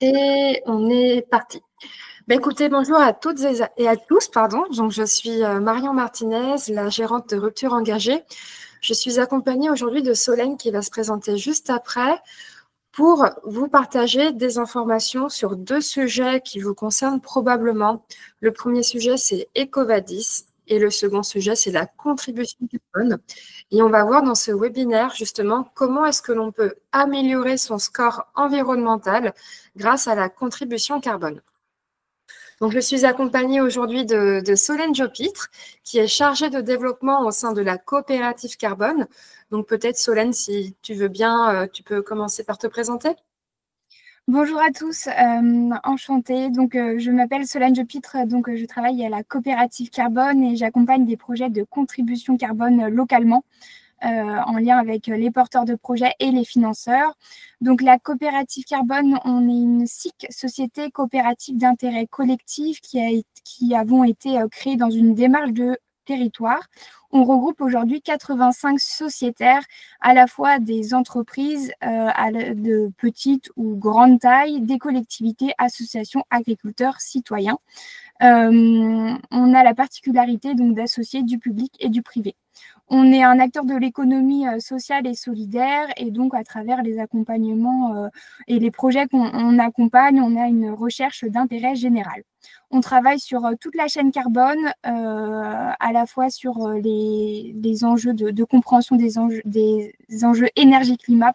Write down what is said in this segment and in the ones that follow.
Et on est parti. Écoutez, bonjour à toutes et à tous, pardon. Donc, je suis Marion Martinez, la gérante de Rupture Engagée. Je suis accompagnée aujourd'hui de Solène qui va se présenter juste après pour vous partager des informations sur deux sujets qui vous concernent probablement. Le premier sujet, c'est EcoVadis et le second sujet, c'est la contribution carbone. Et on va voir dans ce webinaire justement comment est-ce que l'on peut améliorer son score environnemental grâce à la contribution carbone. Donc, je suis accompagnée aujourd'hui de Solène Jopitre, qui est chargée de développement au sein de la coopérative carbone. Donc, peut-être, Solène, si tu veux bien, tu peux commencer par te présenter. Bonjour à tous, enchantée. Je m'appelle Solène Jopitre, je travaille à la coopérative carbone et j'accompagne des projets de contribution carbone localement en lien avec les porteurs de projets et les financeurs. Donc la coopérative carbone, on est une SIC, société coopérative d'intérêt collectif qui avons été créée dans une démarche de territoire. On regroupe aujourd'hui 85 sociétaires, à la fois des entreprises de petite ou grande taille, des collectivités, associations, agriculteurs, citoyens. On a la particularité donc d'associer du public et du privé. On est un acteur de l'économie sociale et solidaire et donc à travers les accompagnements et les projets qu'on accompagne, on a une recherche d'intérêt général. On travaille sur toute la chaîne carbone, à la fois sur les enjeux de compréhension des enjeux énergie-climat,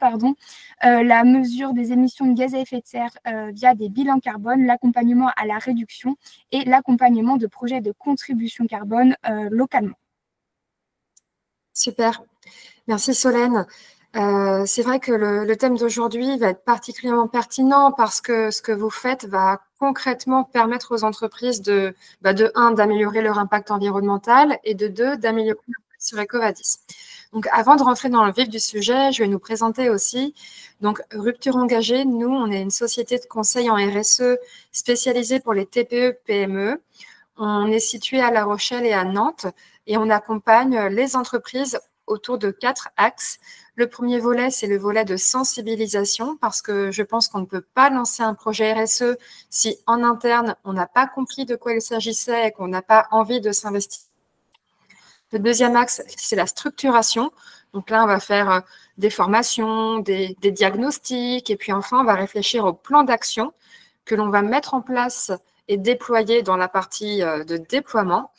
la mesure des émissions de gaz à effet de serre via des bilans carbone, l'accompagnement à la réduction et l'accompagnement de projets de contribution carbone localement. Super. Merci Solène. C'est vrai que le thème d'aujourd'hui va être particulièrement pertinent parce que ce que vous faites va concrètement permettre aux entreprises de un, d'améliorer leur impact environnemental et de deux, d'améliorer l'impact sur EcoVadis. Donc, avant de rentrer dans le vif du sujet, je vais nous présenter aussi. Donc, Rupture Engagée, nous, on est une société de conseil en RSE spécialisée pour les TPE-PME. On est situé à La Rochelle et à Nantes et on accompagne les entreprises autour de 4 axes. Le premier volet, c'est le volet de sensibilisation parce que je pense qu'on ne peut pas lancer un projet RSE si en interne, on n'a pas compris de quoi il s'agissait et qu'on n'a pas envie de s'investir. Le deuxième axe, c'est la structuration. Donc là, on va faire des formations, des diagnostics et puis enfin, on va réfléchir au plan d'action que l'on va mettre en place et déployer dans la partie de déploiement.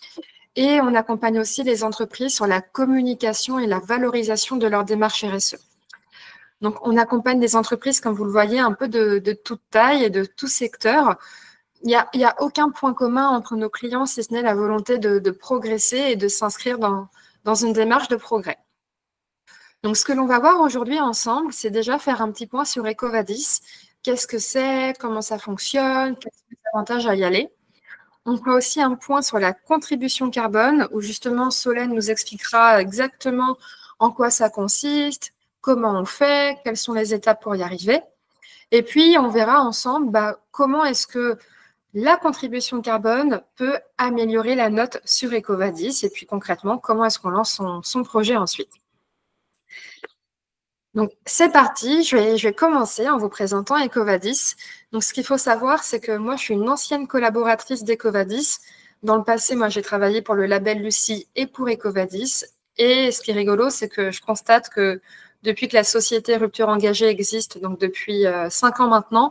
Et on accompagne aussi les entreprises sur la communication et la valorisation de leur démarche RSE. Donc, on accompagne des entreprises, comme vous le voyez, un peu de toute taille et de tout secteur. Il n'y a aucun point commun entre nos clients, si ce n'est la volonté de progresser et de s'inscrire dans une démarche de progrès. Donc, ce que l'on va voir aujourd'hui ensemble, c'est déjà faire un petit point sur EcoVadis. Qu'est-ce que c'est? Comment ça fonctionne? Quels sont les avantages à y aller? On fera aussi un point sur la contribution carbone, où justement Solène nous expliquera exactement en quoi ça consiste, comment on fait, quelles sont les étapes pour y arriver. Et puis, on verra ensemble comment est-ce que la contribution carbone peut améliorer la note sur EcoVadis, et puis concrètement, comment est-ce qu'on lance son projet ensuite. Donc, c'est parti, je vais commencer en vous présentant EcoVadis. Donc, ce qu'il faut savoir, c'est que moi, je suis une ancienne collaboratrice d'EcoVadis. Dans le passé, moi, j'ai travaillé pour le label Lucie et pour EcoVadis. Et ce qui est rigolo, c'est que je constate que depuis que la société Rupture Engagée existe, donc depuis 5 ans maintenant,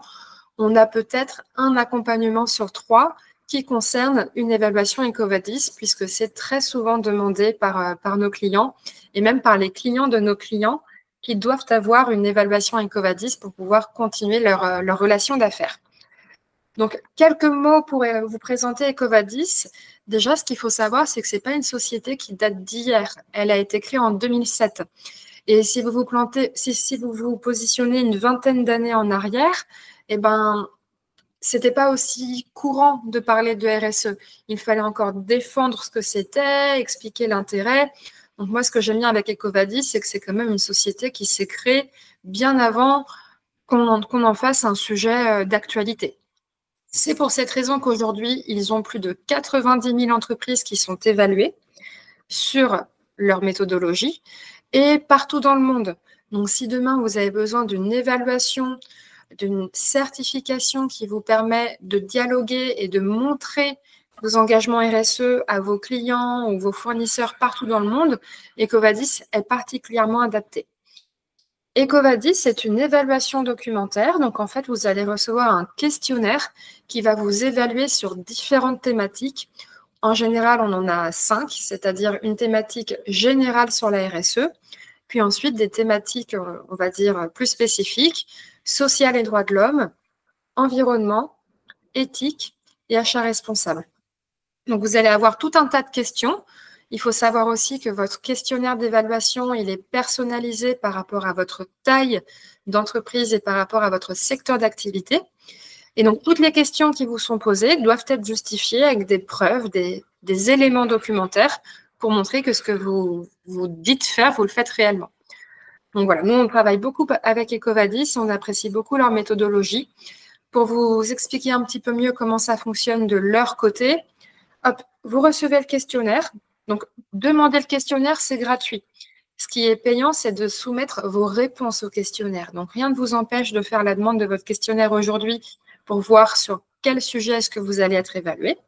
on a peut-être un accompagnement sur 3 qui concerne une évaluation EcoVadis, puisque c'est très souvent demandé par nos clients et même par les clients de nos clients qui doivent avoir une évaluation EcoVadis pour pouvoir continuer leur relation d'affaires. Donc, quelques mots pour vous présenter EcoVadis. Déjà, ce qu'il faut savoir, c'est que ce n'est pas une société qui date d'hier. Elle a été créée en 2007. Et si vous vous positionnez une vingtaine d'années en arrière, c'était pas aussi courant de parler de RSE. Il fallait encore défendre ce que c'était, expliquer l'intérêt. Donc moi, ce que j'aime bien avec EcoVadis, c'est que c'est quand même une société qui s'est créée bien avant qu'on en fasse un sujet d'actualité. C'est pour cette raison qu'aujourd'hui, ils ont plus de 90 000 entreprises qui sont évaluées sur leur méthodologie et partout dans le monde. Donc, si demain, vous avez besoin d'une évaluation d'une certification qui vous permet de dialoguer et de montrer vos engagements RSE à vos clients ou vos fournisseurs partout dans le monde, EcoVadis est particulièrement adapté. EcoVadis, c'est une évaluation documentaire. Donc, en fait, vous allez recevoir un questionnaire qui va vous évaluer sur différentes thématiques. En général, on en a 5, c'est-à-dire une thématique générale sur la RSE, puis ensuite des thématiques, on va dire, plus spécifiques, sociales et droits de l'homme, environnement, éthique et achat responsable. Donc, vous allez avoir tout un tas de questions. Il faut savoir aussi que votre questionnaire d'évaluation, il est personnalisé par rapport à votre taille d'entreprise et par rapport à votre secteur d'activité. Et donc, toutes les questions qui vous sont posées doivent être justifiées avec des preuves, des éléments documentaires pour montrer que ce que vous dites faire, vous le faites réellement. Donc voilà, nous, on travaille beaucoup avec EcoVadis, on apprécie beaucoup leur méthodologie. Pour vous expliquer un petit peu mieux comment ça fonctionne de leur côté, hop, vous recevez le questionnaire. Donc, demander le questionnaire, c'est gratuit. Ce qui est payant, c'est de soumettre vos réponses au questionnaire. Donc, rien ne vous empêche de faire la demande de votre questionnaire aujourd'hui pour voir sur quel sujet est-ce que vous allez être évalué.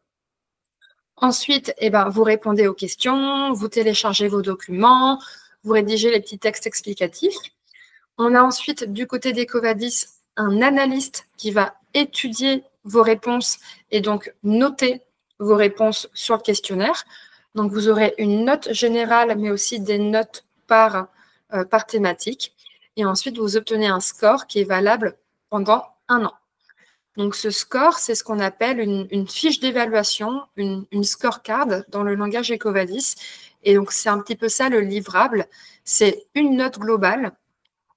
Ensuite, vous répondez aux questions, vous téléchargez vos documents, vous rédigez les petits textes explicatifs. On a ensuite, du côté d'EcoVadis, un analyste qui va étudier vos réponses et donc noter vos réponses sur le questionnaire. Donc, vous aurez une note générale, mais aussi des notes par thématique. Et ensuite, vous obtenez un score qui est valable pendant 1 an. Donc, ce score, c'est ce qu'on appelle une fiche d'évaluation, une scorecard dans le langage EcoVadis. Et donc, c'est un petit peu ça le livrable. C'est une note globale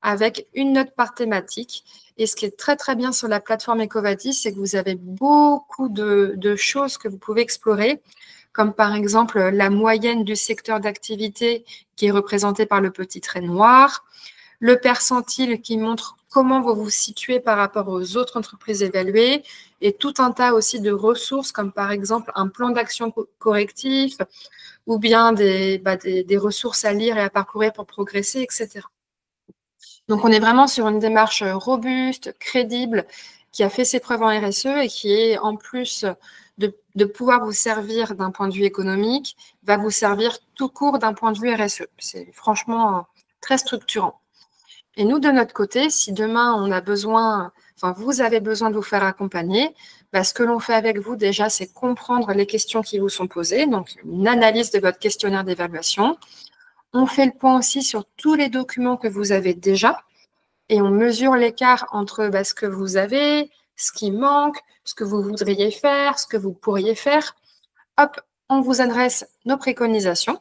avec une note par thématique. Et ce qui est très, très bien sur la plateforme EcoVadis, c'est que vous avez beaucoup de choses que vous pouvez explorer, comme par exemple la moyenne du secteur d'activité qui est représentée par le petit trait noir, le percentile qui montre comment vous vous situez par rapport aux autres entreprises évaluées, et tout un tas aussi de ressources, comme par exemple un plan d'action correctif, ou bien des ressources à lire et à parcourir pour progresser, etc. Donc, on est vraiment sur une démarche robuste, crédible, qui a fait ses preuves en RSE et qui est, en plus de pouvoir vous servir d'un point de vue économique, va vous servir tout court d'un point de vue RSE. C'est franchement très structurant. Et nous, de notre côté, si demain on a besoin, vous avez besoin de vous faire accompagner, ce que l'on fait avec vous déjà, c'est comprendre les questions qui vous sont posées, donc une analyse de votre questionnaire d'évaluation. On fait le point aussi sur tous les documents que vous avez déjà et on mesure l'écart entre ce que vous avez, ce qui manque, ce que vous voudriez faire, ce que vous pourriez faire. Hop, on vous adresse nos préconisations.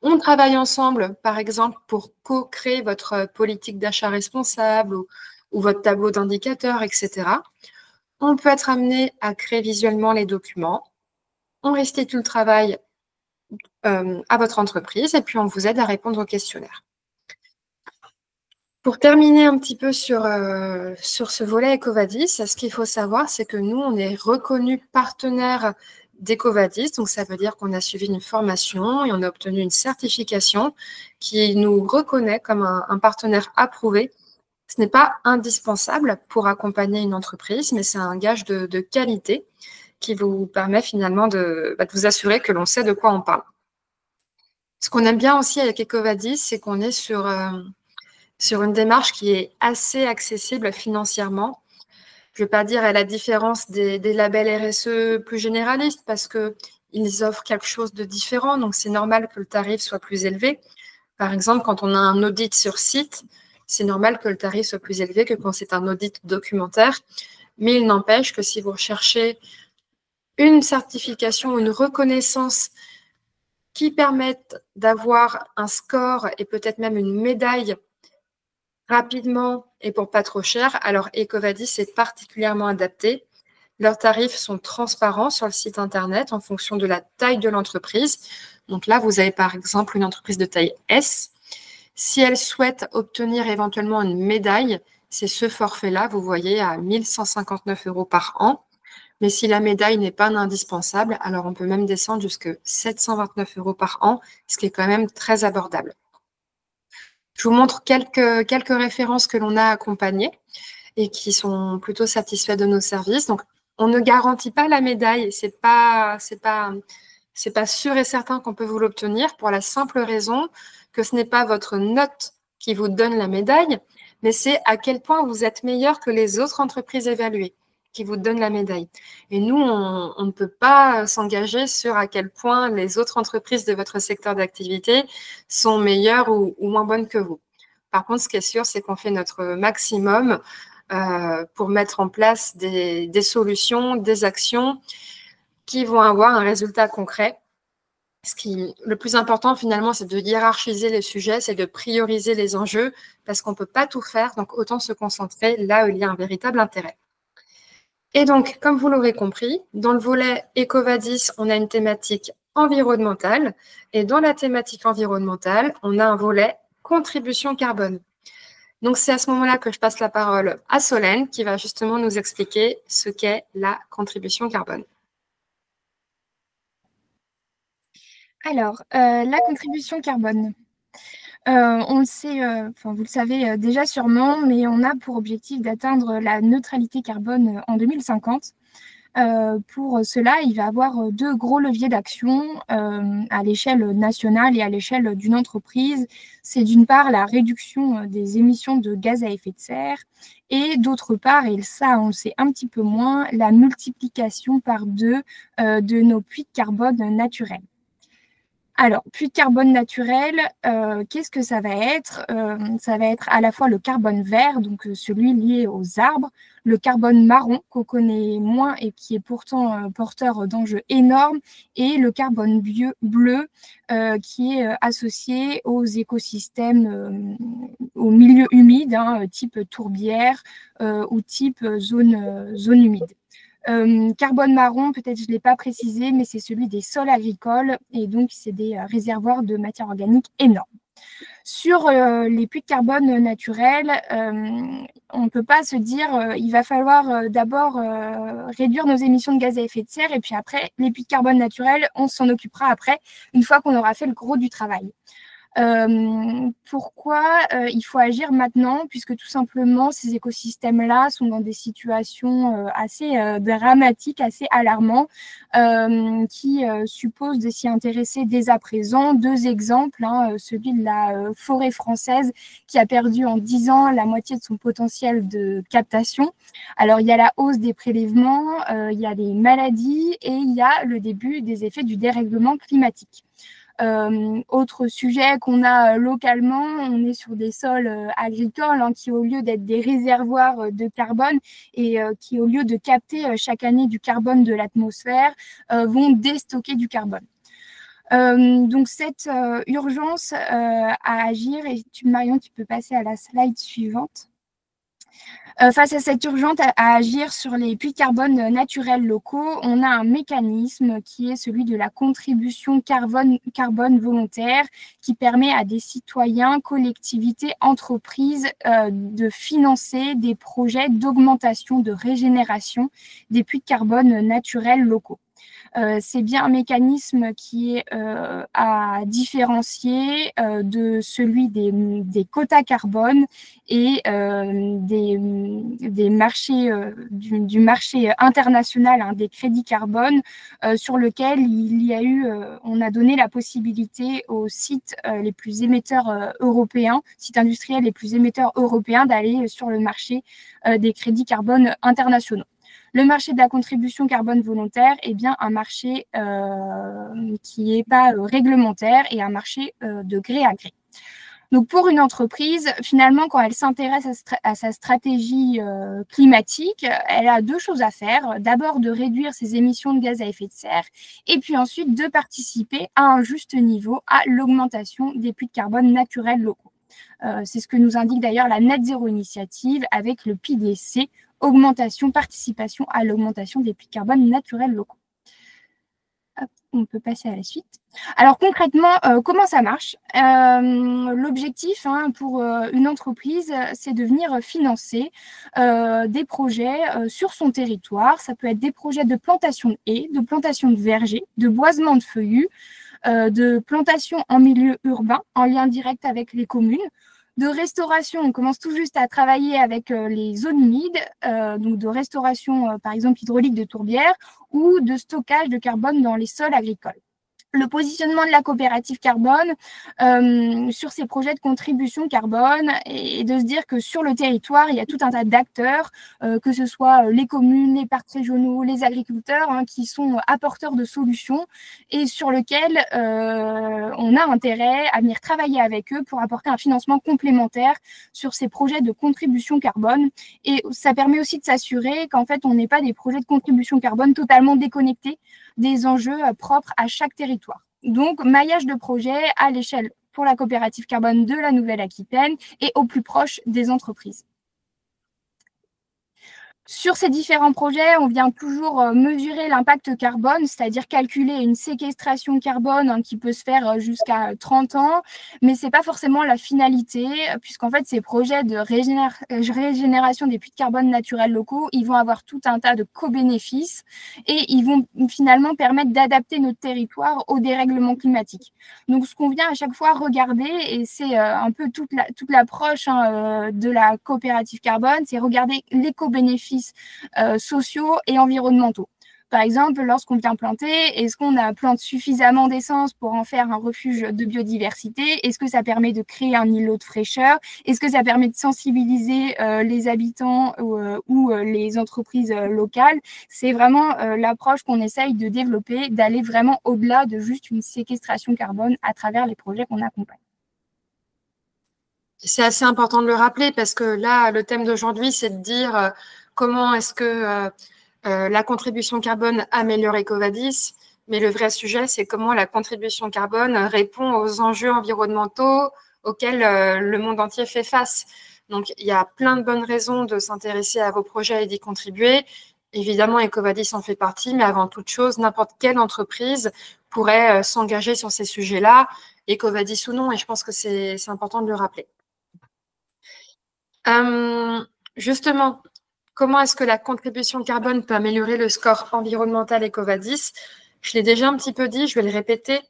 On travaille ensemble, par exemple, pour co-créer votre politique d'achat responsable ou votre tableau d'indicateurs, etc. On peut être amené à créer visuellement les documents. On restitue le travail à votre entreprise et puis on vous aide à répondre au questionnaire. Pour terminer un petit peu sur ce volet EcoVadis, ce qu'il faut savoir, c'est que nous, on est reconnu partenaire d'EcoVadis. Donc, ça veut dire qu'on a suivi une formation et on a obtenu une certification qui nous reconnaît comme un partenaire approuvé. Ce n'est pas indispensable pour accompagner une entreprise, mais c'est un gage de qualité qui vous permet finalement de vous assurer que l'on sait de quoi on parle. Ce qu'on aime bien aussi avec EcoVadis, c'est qu'on est sur une démarche qui est assez accessible financièrement. Je ne vais pas dire à la différence des labels RSE plus généralistes parce qu'ils offrent quelque chose de différent, donc c'est normal que le tarif soit plus élevé. Par exemple, quand on a un audit sur site, c'est normal que le tarif soit plus élevé que quand c'est un audit documentaire. Mais il n'empêche que si vous recherchez une certification, une reconnaissance qui permette d'avoir un score et peut-être même une médaille rapidement et pour pas trop cher, alors EcoVadis est particulièrement adapté. Leurs tarifs sont transparents sur le site internet en fonction de la taille de l'entreprise. Donc là, vous avez par exemple une entreprise de taille S. Si elle souhaite obtenir éventuellement une médaille, c'est ce forfait-là, vous voyez, à 1 159 € par an. Mais si la médaille n'est pas indispensable, alors on peut même descendre jusqu'à 729 € par an, ce qui est quand même très abordable. Je vous montre quelques références que l'on a accompagnées. et qui sont plutôt satisfaits de nos services. Donc, on ne garantit pas la médaille. C'est pas sûr et certain qu'on peut vous l'obtenir pour la simple raison que ce n'est pas votre note qui vous donne la médaille, mais c'est à quel point vous êtes meilleur que les autres entreprises évaluées qui vous donnent la médaille. Et nous, on ne peut pas s'engager sur à quel point les autres entreprises de votre secteur d'activité sont meilleures ou moins bonnes que vous. Par contre, ce qui est sûr, c'est qu'on fait notre maximum pour mettre en place des solutions, des actions qui vont avoir un résultat concret. Le plus important, finalement, c'est de hiérarchiser les sujets, c'est de prioriser les enjeux, parce qu'on ne peut pas tout faire, donc autant se concentrer là où il y a un véritable intérêt. Et donc, comme vous l'aurez compris, dans le volet EcoVadis, on a une thématique environnementale, et dans la thématique environnementale, on a un volet contribution carbone. Donc, c'est à ce moment-là que je passe la parole à Solène, qui va justement nous expliquer ce qu'est la contribution carbone. Alors, la contribution carbone. On le sait, vous le savez déjà sûrement, mais on a pour objectif d'atteindre la neutralité carbone en 2050. Pour cela, il va y avoir deux gros leviers d'action à l'échelle nationale et à l'échelle d'une entreprise. C'est d'une part la réduction des émissions de gaz à effet de serre et d'autre part, et ça on le sait un petit peu moins, la multiplication par deux de nos puits de carbone naturels. Alors, puits de carbone naturel, qu'est-ce que ça va être? Ça va être à la fois le carbone vert, donc celui lié aux arbres, le carbone marron qu'on connaît moins et qui est pourtant porteur d'enjeux énormes, et le carbone bleu qui est associé aux écosystèmes, aux milieux humides, type tourbière ou type zone humide. Carbone marron, peut-être je ne l'ai pas précisé, mais c'est celui des sols agricoles et donc c'est des réservoirs de matière organique énormes. Sur les puits de carbone naturels, on ne peut pas se dire il va falloir d'abord réduire nos émissions de gaz à effet de serre et puis après, les puits de carbone naturels, on s'en occupera après, une fois qu'on aura fait le gros du travail. Pourquoi il faut agir maintenant, puisque tout simplement ces écosystèmes-là sont dans des situations assez dramatiques, assez alarmantes, qui supposent de s'y intéresser dès à présent. Deux exemples, celui de la forêt française qui a perdu en 10 ans la moitié de son potentiel de captation. Alors il y a la hausse des prélèvements, il y a les maladies et il y a le début des effets du dérèglement climatique. Autre sujet qu'on a localement, on est sur des sols agricoles qui, au lieu d'être des réservoirs de carbone et qui, au lieu de capter chaque année du carbone de l'atmosphère, vont déstocker du carbone. Donc, cette urgence à agir, et Marion, tu peux passer à la slide suivante. Face à cette urgence à agir sur les puits de carbone naturels locaux, on a un mécanisme qui est celui de la contribution carbone volontaire qui permet à des citoyens, collectivités, entreprises de financer des projets d'augmentation, de régénération des puits de carbone naturels locaux. C'est bien un mécanisme qui est à différencier de celui des quotas carbone et des marchés, du marché international des crédits carbone sur lequel il y a eu, on a donné la possibilité aux sites les plus émetteurs européens, sites industriels les plus émetteurs européens d'aller sur le marché des crédits carbone internationaux. Le marché de la contribution carbone volontaire est bien un marché qui n'est pas réglementaire et un marché de gré à gré. Donc, pour une entreprise, finalement, quand elle s'intéresse à sa stratégie climatique, elle a deux choses à faire. D'abord, de réduire ses émissions de gaz à effet de serre et puis ensuite de participer à un juste niveau à l'augmentation des puits de carbone naturels locaux. C'est ce que nous indique d'ailleurs la Net Zero Initiative avec le PDC, participation à l'augmentation des puits de carbone naturels locaux. Hop, on peut passer à la suite. Alors concrètement, comment ça marche? L'objectif pour une entreprise, c'est de venir financer des projets sur son territoire. Ça peut être des projets de plantation de haies, de plantation de vergers, de boisement de feuillus, de plantation en milieu urbain, en lien direct avec les communes, De restauration, on commence tout juste à travailler avec les zones humides, donc de restauration, par exemple, hydraulique de tourbières ou de stockage de carbone dans les sols agricoles. Le positionnement de la coopérative carbone sur ces projets de contribution carbone et de se dire que sur le territoire, il y a tout un tas d'acteurs, que ce soit les communes, les parcs régionaux, les agriculteurs, qui sont apporteurs de solutions et sur lesquels on a intérêt à venir travailler avec eux pour apporter un financement complémentaire sur ces projets de contribution carbone. Et ça permet aussi de s'assurer qu'en fait, on n'ait pas des projets de contribution carbone totalement déconnectés des enjeux propres à chaque territoire. Donc, maillage de projet à l'échelle pour la coopérative carbone de la Nouvelle-Aquitaine et au plus proche des entreprises. Sur ces différents projets, on vient toujours mesurer l'impact carbone, c'est-à-dire calculer une séquestration carbone qui peut se faire jusqu'à 30 ans, mais ce n'est pas forcément la finalité, puisqu'en fait, ces projets de régénération des puits de carbone naturels locaux, ils vont avoir tout un tas de co-bénéfices et ils vont finalement permettre d'adapter notre territoire au dérèglement climatique. Donc, ce qu'on vient à chaque fois regarder, et c'est un peu toute l'approche de la coopérative carbone, c'est regarder les co-bénéfices sociaux et environnementaux. Par exemple, lorsqu'on vient planter, est-ce qu'on plante suffisamment d'essence pour en faire un refuge de biodiversité? Est-ce que ça permet de créer un îlot de fraîcheur? Est-ce que ça permet de sensibiliser les habitants ou les entreprises locales? C'est vraiment l'approche qu'on essaye de développer, d'aller vraiment au-delà de juste une séquestration carbone à travers les projets qu'on accompagne. C'est assez important de le rappeler parce que là, le thème d'aujourd'hui, c'est de dire comment est-ce que la contribution carbone améliore EcoVadis, mais le vrai sujet, c'est comment la contribution carbone répond aux enjeux environnementaux auxquels le monde entier fait face. Donc, il y a plein de bonnes raisons de s'intéresser à vos projets et d'y contribuer. Évidemment, EcoVadis en fait partie, mais avant toute chose, n'importe quelle entreprise pourrait s'engager sur ces sujets-là, EcoVadis ou non, et je pense que c'est important de le rappeler. Justement, comment est-ce que la contribution carbone peut améliorer le score environnemental EcoVadis? Je l'ai déjà un petit peu dit, je vais le répéter.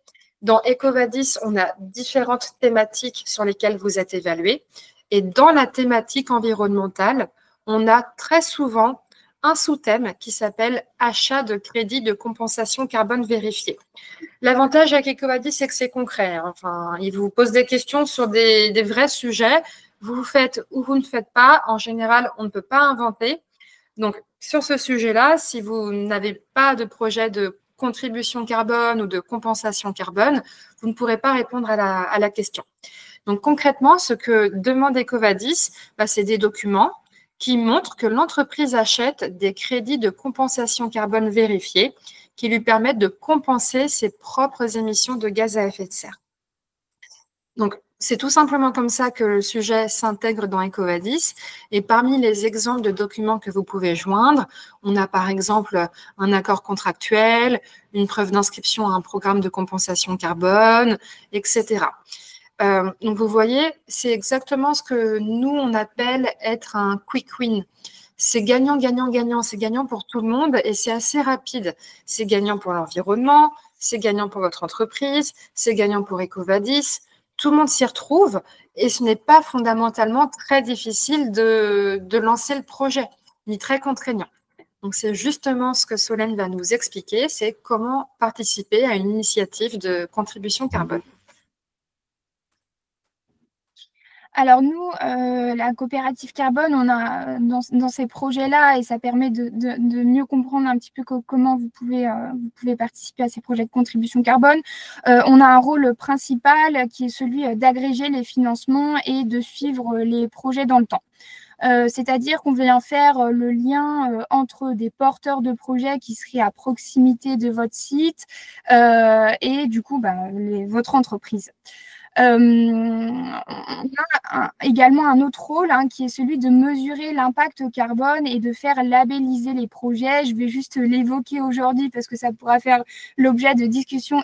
Dans EcoVadis, on a différentes thématiques sur lesquelles vous êtes évalués. Et dans la thématique environnementale, on a très souvent un sous-thème qui s'appelle achat de crédits de compensation carbone vérifié. L'avantage avec EcoVadis, c'est que c'est concret. Enfin, il vous pose des questions sur des vrais sujets. Vous faites ou vous ne faites pas. En général, on ne peut pas inventer. Donc, sur ce sujet-là, si vous n'avez pas de projet de contribution carbone ou de compensation carbone, vous ne pourrez pas répondre à la question. Donc, concrètement, ce que demande EcoVadis, c'est des documents qui montrent que l'entreprise achète des crédits de compensation carbone vérifiés qui lui permettent de compenser ses propres émissions de gaz à effet de serre. Donc, c'est tout simplement comme ça que le sujet s'intègre dans EcoVadis. Et parmi les exemples de documents que vous pouvez joindre, on a par exemple un accord contractuel, une preuve d'inscription à un programme de compensation carbone, etc. Donc, vous voyez, c'est exactement ce que nous, on appelle être un quick win. C'est gagnant, gagnant, gagnant. C'est gagnant pour tout le monde et c'est assez rapide. C'est gagnant pour l'environnement, c'est gagnant pour votre entreprise, c'est gagnant pour EcoVadis. Tout le monde s'y retrouve et ce n'est pas fondamentalement très difficile de lancer le projet, ni très contraignant. Donc, c'est justement ce que Solène va nous expliquer, c'est comment participer à une initiative de contribution carbone. Alors nous, la coopérative carbone, on a dans ces projets-là, et ça permet de mieux comprendre un petit peu comment vous pouvez participer à ces projets de contribution carbone. On a un rôle principal qui est celui d'agréger les financements et de suivre les projets dans le temps. C'est-à-dire qu'on vient faire le lien entre des porteurs de projets qui seraient à proximité de votre site et du coup votre entreprise. On a également un autre rôle qui est celui de mesurer l'impact carbone et de faire labelliser les projets. Je vais juste l'évoquer aujourd'hui parce que ça pourra faire l'objet de discussions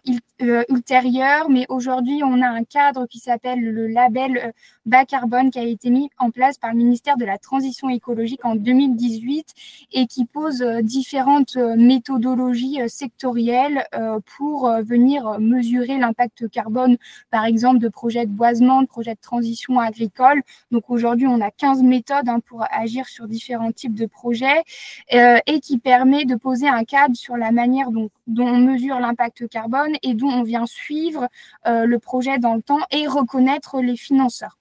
ultérieures. Mais aujourd'hui, on a un cadre qui s'appelle le label bas carbone qui a été mis en place par le ministère de la Transition écologique en 2018 et qui pose différentes méthodologies sectorielles pour venir mesurer l'impact carbone, par exemple, exemple de projets de boisement, de projets de transition agricole. Donc aujourd'hui, on a 15 méthodes pour agir sur différents types de projets et qui permet de poser un cadre sur la manière dont on mesure l'impact carbone et dont on vient suivre le projet dans le temps et reconnaître les financeurs.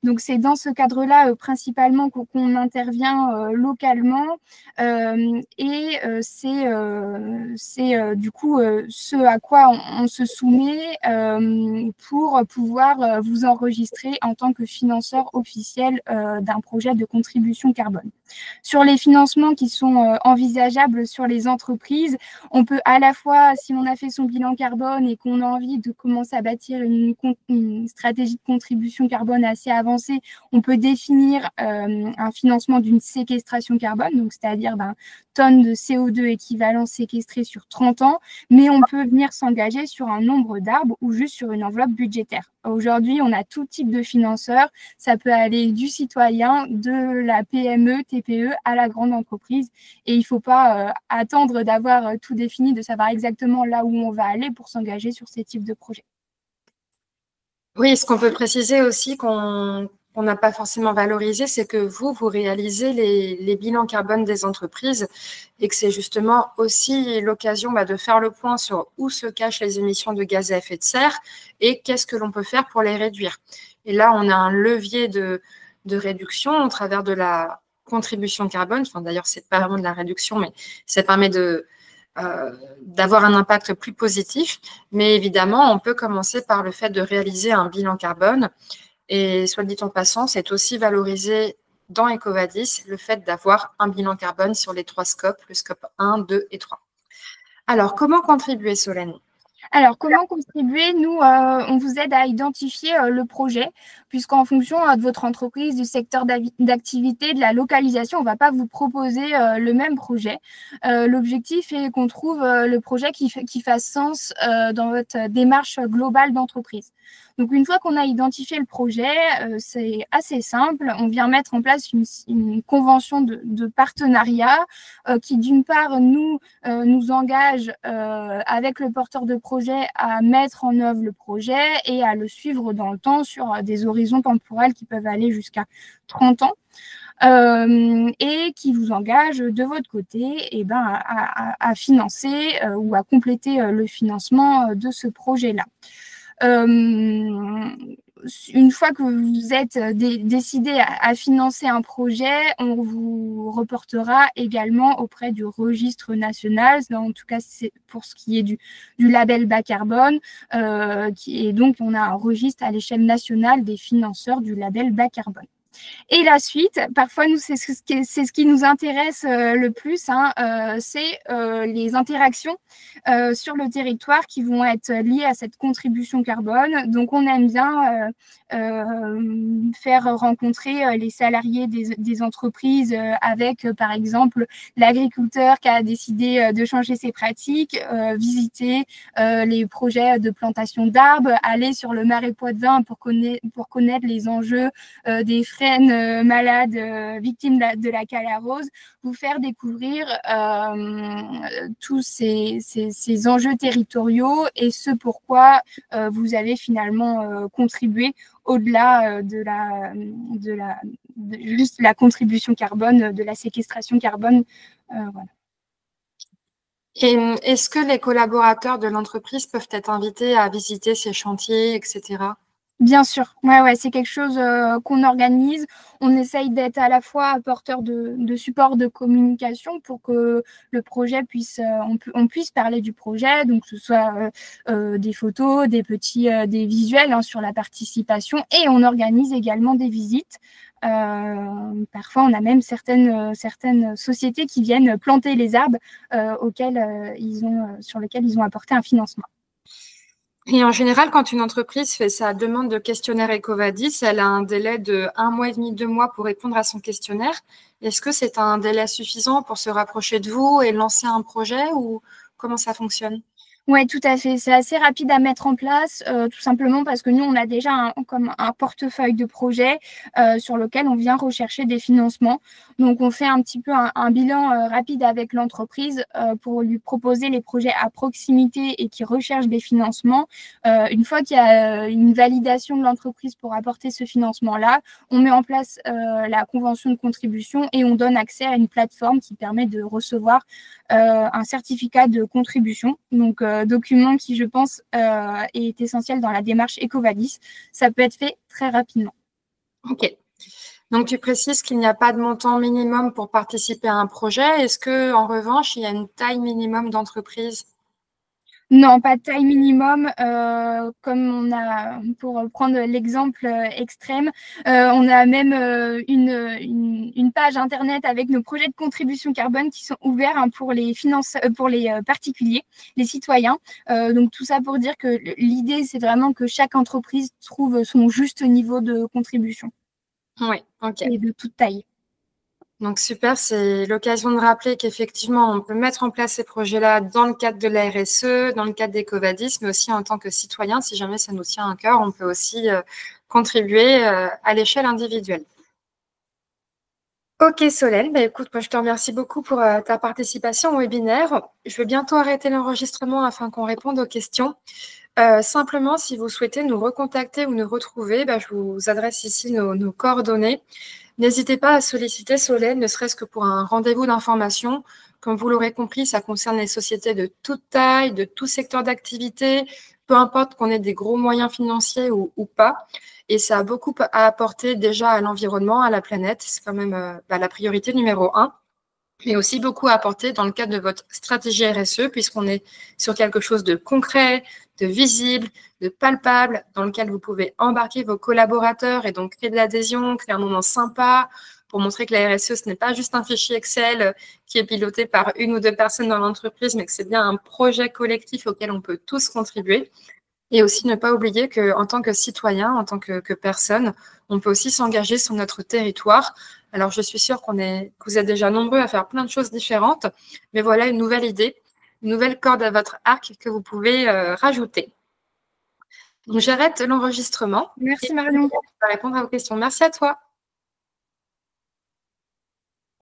Donc, c'est dans ce cadre-là principalement qu'on intervient localement et c'est du coup ce à quoi on se soumet pour pouvoir vous enregistrer en tant que financeur officiel d'un projet de contribution carbone. Sur les financements qui sont envisageables sur les entreprises, on peut à la fois, si on a fait son bilan carbone et qu'on a envie de commencer à bâtir une stratégie de contribution carbone assez avancée, on peut définir un financement d'une séquestration carbone, donc c'est-à-dire d'un tonne de CO2 équivalent séquestré sur 30 ans, mais on peut venir s'engager sur un nombre d'arbres ou juste sur une enveloppe budgétaire. Aujourd'hui, on a tout type de financeurs. Ça peut aller du citoyen, de la PME, TPE à la grande entreprise. Et il ne faut pas attendre d'avoir tout défini, de savoir exactement là où on va aller pour s'engager sur ces types de projets. Oui, ce qu'on peut préciser aussi qu'on n'a pas forcément valorisé, c'est que vous réalisez les bilans carbone des entreprises et que c'est justement aussi l'occasion de faire le point sur où se cachent les émissions de gaz à effet de serre et qu'est-ce que l'on peut faire pour les réduire. Et là, on a un levier de réduction au travers de la contribution carbone. Enfin, d'ailleurs, ce n'est pas vraiment de la réduction, mais ça permet d'avoir un impact plus positif. Mais évidemment, on peut commencer par le fait de réaliser un bilan carbone. Et soit dit en passant, c'est aussi valorisé dans EcoVadis le fait d'avoir un bilan carbone sur les 3 scopes, le scope 1, 2 et 3. Alors, comment contribuer, Solène ? Alors, comment contribuer? Nous, on vous aide à identifier le projet, puisqu'en fonction de votre entreprise, du secteur d'activité, de la localisation, on ne va pas vous proposer le même projet. L'objectif est qu'on trouve le projet qui fasse sens dans votre démarche globale d'entreprise. Donc, une fois qu'on a identifié le projet, c'est assez simple. On vient mettre en place une convention de partenariat qui, d'une part, nous engage avec le porteur de projet à mettre en œuvre le projet et à le suivre dans le temps sur des horizons temporels qui peuvent aller jusqu'à 30 ans. Et qui vous engage de votre côté à financer ou à compléter le financement de ce projet-là. Une fois que vous êtes décidé à financer un projet, on vous reportera également auprès du registre national, en tout cas c'est pour ce qui est du label bas carbone, et donc on a un registre à l'échelle nationale des financeurs du label bas carbone. Et la suite, parfois, nous, c'est ce qui nous intéresse le plus, c'est les interactions sur le territoire qui vont être liées à cette contribution carbone. Donc, on aime bien faire rencontrer les salariés des entreprises avec, par exemple, l'agriculteur qui a décidé de changer ses pratiques, visiter les projets de plantation d'arbres, aller sur le Marais Poitevin pour connaître les enjeux des frênes malades victimes de la calarose, vous faire découvrir tous ces enjeux territoriaux et ce pourquoi vous avez finalement contribué au-delà de juste la contribution carbone, de la séquestration carbone. Voilà. Et est-ce que les collaborateurs de l'entreprise peuvent être invités à visiter ces chantiers, etc. Bien sûr, ouais, c'est quelque chose qu'on organise. On essaye d'être à la fois porteur de support de communication pour que le projet puisse, on puisse parler du projet, donc que ce soit des photos, des visuels sur la participation, et on organise également des visites. Parfois, on a même certaines sociétés qui viennent planter les arbres sur lesquels ils ont apporté un financement. Et en général, quand une entreprise fait sa demande de questionnaire EcoVadis, elle a un délai de 1 mois et demi, 2 mois pour répondre à son questionnaire. Est-ce que c'est un délai suffisant pour se rapprocher de vous et lancer un projet ou comment ça fonctionne ? Oui, tout à fait. C'est assez rapide à mettre en place, tout simplement parce que nous, on a déjà comme un portefeuille de projets sur lequel on vient rechercher des financements. Donc, on fait un petit peu un bilan rapide avec l'entreprise pour lui proposer les projets à proximité et qui recherchent des financements. Une fois qu'il y a une validation de l'entreprise pour apporter ce financement-là, on met en place la convention de contribution et on donne accès à une plateforme qui permet de recevoir un certificat de contribution. Donc, document qui, je pense, est essentiel dans la démarche EcoVadis. Ça peut être fait très rapidement. Ok. Donc, tu précises qu'il n'y a pas de montant minimum pour participer à un projet. Est-ce que, en revanche, il y a une taille minimum d'entreprise? Non, pas de taille minimum. Comme on a, pour prendre l'exemple extrême, on a même une page internet avec nos projets de contribution carbone qui sont ouverts pour les pour les particuliers, les citoyens. Donc tout ça pour dire que l'idée, c'est vraiment que chaque entreprise trouve son juste niveau de contribution. Oui, ok. Et de toute taille. Donc super, c'est l'occasion de rappeler qu'effectivement, on peut mettre en place ces projets-là dans le cadre de la RSE, dans le cadre d'EcoVadis, mais aussi en tant que citoyen, si jamais ça nous tient à cœur, on peut aussi contribuer à l'échelle individuelle. Ok Solène, bah, écoute, moi je te remercie beaucoup pour ta participation au webinaire. Je vais bientôt arrêter l'enregistrement afin qu'on réponde aux questions. Simplement, si vous souhaitez nous recontacter ou nous retrouver, bah, je vous adresse ici nos coordonnées. N'hésitez pas à solliciter Solène, ne serait-ce que pour un rendez-vous d'information. Comme vous l'aurez compris, ça concerne les sociétés de toute taille, de tout secteur d'activité, peu importe qu'on ait des gros moyens financiers ou pas. Et ça a beaucoup à apporter déjà à l'environnement, à la planète. C'est quand même la priorité numéro 1. Mais aussi beaucoup à apporter dans le cadre de votre stratégie RSE, puisqu'on est sur quelque chose de concret, de visible, de palpable, dans lequel vous pouvez embarquer vos collaborateurs et donc créer de l'adhésion, créer un moment sympa pour montrer que la RSE, ce n'est pas juste un fichier Excel qui est piloté par une ou deux personnes dans l'entreprise, mais que c'est bien un projet collectif auquel on peut tous contribuer. Et aussi ne pas oublier qu'en tant que citoyen, en tant que personne, on peut aussi s'engager sur notre territoire. Alors, je suis sûre que vous êtes déjà nombreux à faire plein de choses différentes, mais voilà une nouvelle idée, une nouvelle corde à votre arc que vous pouvez rajouter. Donc, j'arrête l'enregistrement et Merci je Marion. vais répondre à vos questions. Merci à toi.